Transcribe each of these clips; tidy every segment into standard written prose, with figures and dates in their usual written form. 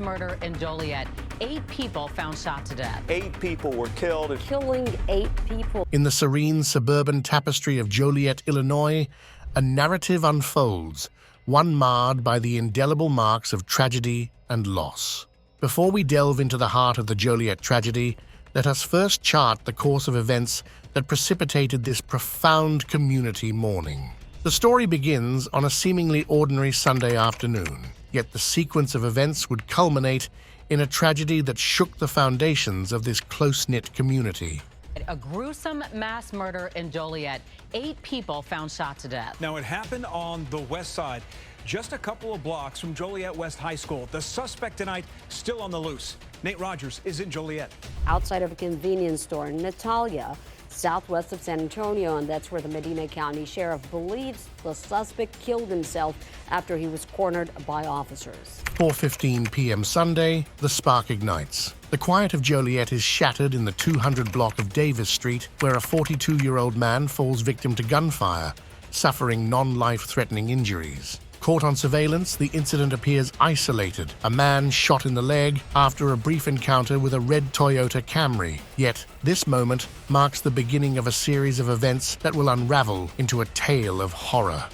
murder in Joliet. 8 people found shot to death. 8 people were killed. Killing 8 people. In the serene suburban tapestry of Joliet, Illinois, a narrative unfolds, one marred by the indelible marks of tragedy and loss. Before we delve into the heart of the Joliet tragedy, let us first chart the course of events that precipitated this profound community mourning. The story begins on a seemingly ordinary Sunday afternoon, yet the sequence of events would culminate in a tragedy that shook the foundations of this close-knit community. A gruesome mass murder in Joliet. 8 people found shot to death. Now, it happened on the west side, just a couple of blocks from Joliet West High School. The suspect tonight still on the loose. Nate Rogers is in Joliet. Outside of a convenience store in Natalia, southwest of San Antonio, and that's where the Medina County Sheriff believes the suspect killed himself after he was cornered by officers. 4:15 p.m. Sunday, the spark ignites. The quiet of Joliet is shattered in the 200 block of Davis Street, where a 42-year-old man falls victim to gunfire, suffering non-life-threatening injuries. Caught on surveillance, the incident appears isolated, a man shot in the leg after a brief encounter with a red Toyota Camry. Yet, this moment marks the beginning of a series of events that will unravel into a tale of horror.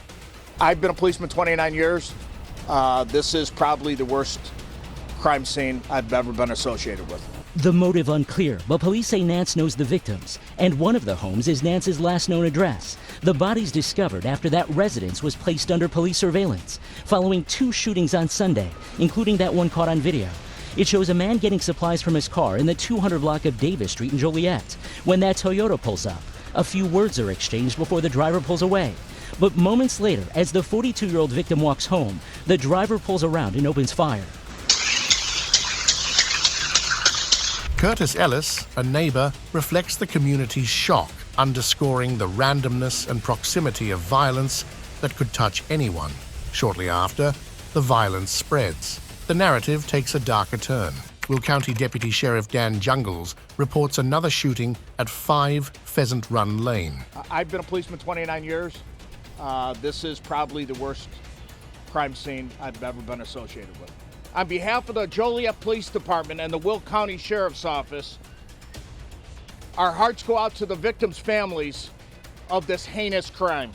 I've been a policeman 29 years. This is probably the worst crime scene I've ever been associated with. The motive unclear, but police say Nance knows the victims, and one of the homes is Nance's last known address. The bodies discovered after that residence was placed under police surveillance, following 2 shootings on Sunday, including that one caught on video. It shows a man getting supplies from his car in the 200 block of Davis Street in Joliet. When that Toyota pulls up, a few words are exchanged before the driver pulls away. But moments later, as the 42-year-old victim walks home, the driver pulls around and opens fire. Curtis Ellis, a neighbor, reflects the community's shock, underscoring the randomness and proximity of violence that could touch anyone. Shortly after, the violence spreads. The narrative takes a darker turn. Will County Deputy Sheriff Dan Jungles reports another shooting at 5 Pheasant Run Lane. I've been a policeman 29 years. This is probably the worst crime scene I've ever been associated with. On behalf of the Joliet Police Department and the Will County Sheriff's Office, our hearts go out to the victims' families of this heinous crime.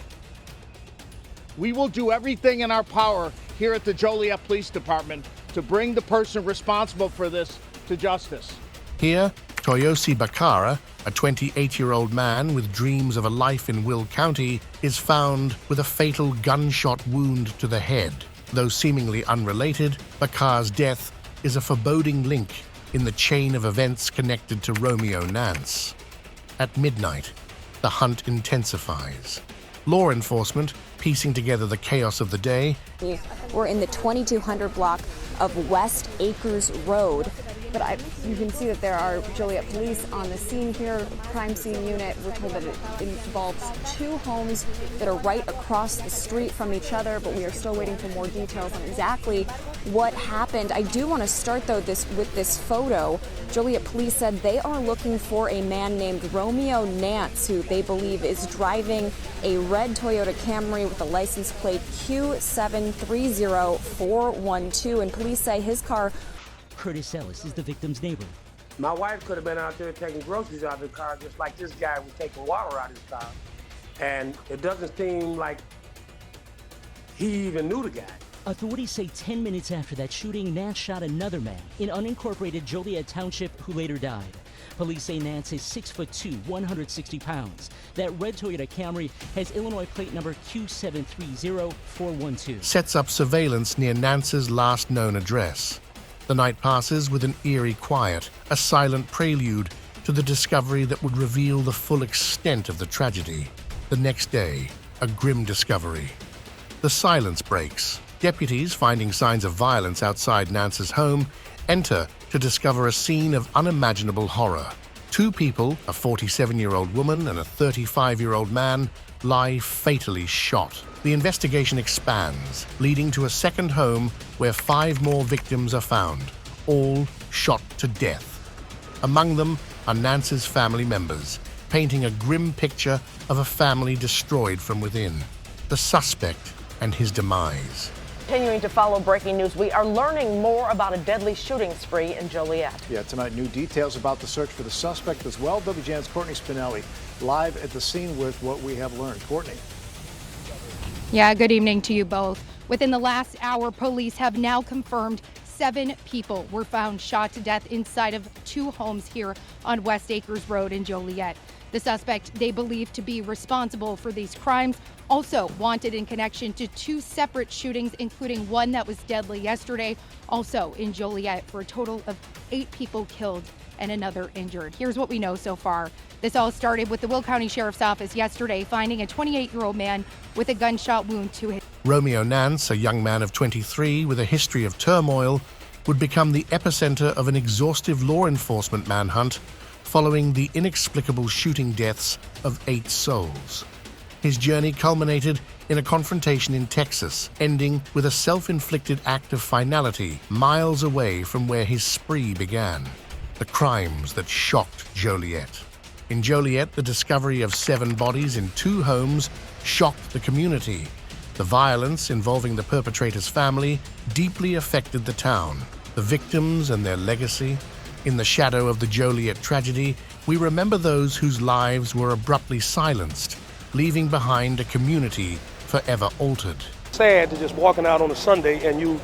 We will do everything in our power here at the Joliet Police Department to bring the person responsible for this to justice. Here, Toyosi Bakara, a 28-year-old man with dreams of a life in Will County, is found with a fatal gunshot wound to the head. Though seemingly unrelated, Bakara's death is a foreboding link in the chain of events connected to Romeo Nance. At midnight, the hunt intensifies. Law enforcement, piecing together the chaos of the day. We're in the 2200 block of West Acres Road. But you can see that there are Joliet police on the scene here, crime scene unit. We're told that it involves 2 homes that are right across the street from each other, but we are still waiting for more details on exactly what happened. I do want to start, though, with this photo. Joliet police said they are looking for a man named Romeo Nance, who they believe is driving a red Toyota Camry with the license plate Q730412, and police say his car. Curtis Ellis is the victim's neighbor. My wife could have been out there taking groceries out of the car just like this guy was taking water out of his car. And it doesn't seem like he even knew the guy. Authorities say 10 minutes after that shooting, Nance shot another man in unincorporated Joliet Township who later died. Police say Nance is 6'2", 160 pounds. That red Toyota Camry has Illinois plate number Q730412. Sets up surveillance near Nance's last known address. The night passes with an eerie quiet, a silent prelude to the discovery that would reveal the full extent of the tragedy. The next day, a grim discovery. The silence breaks. Deputies, finding signs of violence outside Nance's home, enter to discover a scene of unimaginable horror. 2 people, a 47-year-old woman and a 35-year-old man, lie fatally shot. The investigation expands, leading to a second home where 5 more victims are found, all shot to death. Among them are Nance's family members, painting a grim picture of a family destroyed from within. The suspect and his demise. Continuing to follow breaking news, we are learning more about a deadly shooting spree in Joliet. Yeah, tonight, new details about the search for the suspect as well. WGN's Courtney Spinelli live at the scene with what we have learned. Courtney. Yeah, good evening to you both. Within the last hour, police have now confirmed 7 people were found shot to death inside of 2 homes here on West Acres Road in Joliet. The suspect they believe to be responsible for these crimes, also wanted in connection to 2 separate shootings, including one that was deadly yesterday, also in Joliet, for a total of 8 people killed and another injured. Here's what we know so far. This all started with the Will County Sheriff's Office yesterday finding a 28-year-old man with a gunshot wound to his. Romeo Nance, a young man of 23 with a history of turmoil, would become the epicenter of an exhaustive law enforcement manhunt following the inexplicable shooting deaths of 8 souls. His journey culminated in a confrontation in Texas, ending with a self-inflicted act of finality miles away from where his spree began. The crimes that shocked Joliet. In Joliet, the discovery of 7 bodies in 2 homes shocked the community. The violence involving the perpetrator's family deeply affected the town, the victims and their legacy. In the shadow of the Joliet tragedy, we remember those whose lives were abruptly silenced, leaving behind a community forever altered. Sad to just walking out on a Sunday and you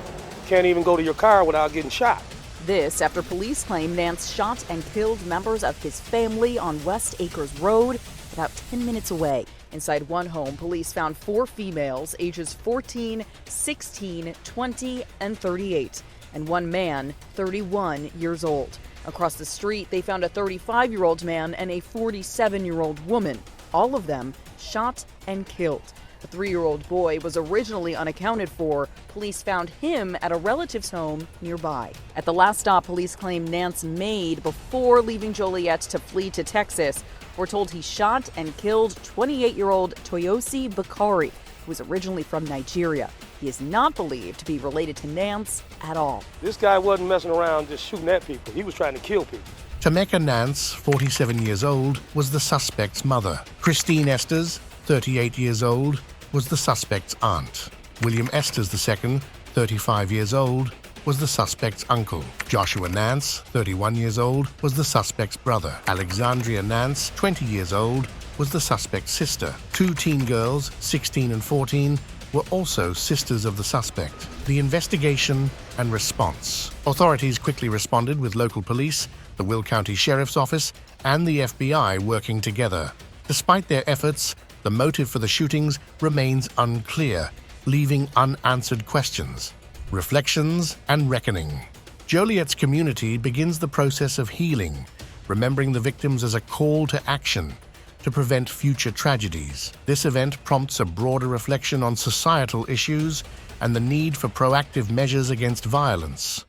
can't even go to your car without getting shot. This after police claim Nance shot and killed members of his family on West Acres Road, about 10 minutes away. Inside one home, police found 4 females, ages 14, 16, 20, and 38, and one man, 31 years old. Across the street, they found a 35-year-old man and a 47-year-old woman, all of them shot and killed. A 3-year-old boy was originally unaccounted for. Police found him at a relative's home nearby. At the last stop police claim Nance made before leaving Joliet to flee to Texas, we're told he shot and killed 28-year-old Toyosi Bakari, who was originally from Nigeria. He is not believed to be related to Nance at all. This guy wasn't messing around just shooting at people. He was trying to kill people. Tameka Nance, 47 years old, was the suspect's mother. Christine Esters, 38 years old, was the suspect's aunt. William Esters II, 35 years old, was the suspect's uncle. Joshua Nance, 31 years old, was the suspect's brother. Alexandria Nance, 20 years old, was the suspect's sister. 2 teen girls, 16 and 14, were also sisters of the suspect. The investigation and response. Authorities quickly responded with local police, the Will County Sheriff's Office, and the FBI working together. Despite their efforts, the motive for the shootings remains unclear, leaving unanswered questions, reflections, and reckoning. Joliet's community begins the process of healing, remembering the victims as a call to action to prevent future tragedies. This event prompts a broader reflection on societal issues and the need for proactive measures against violence.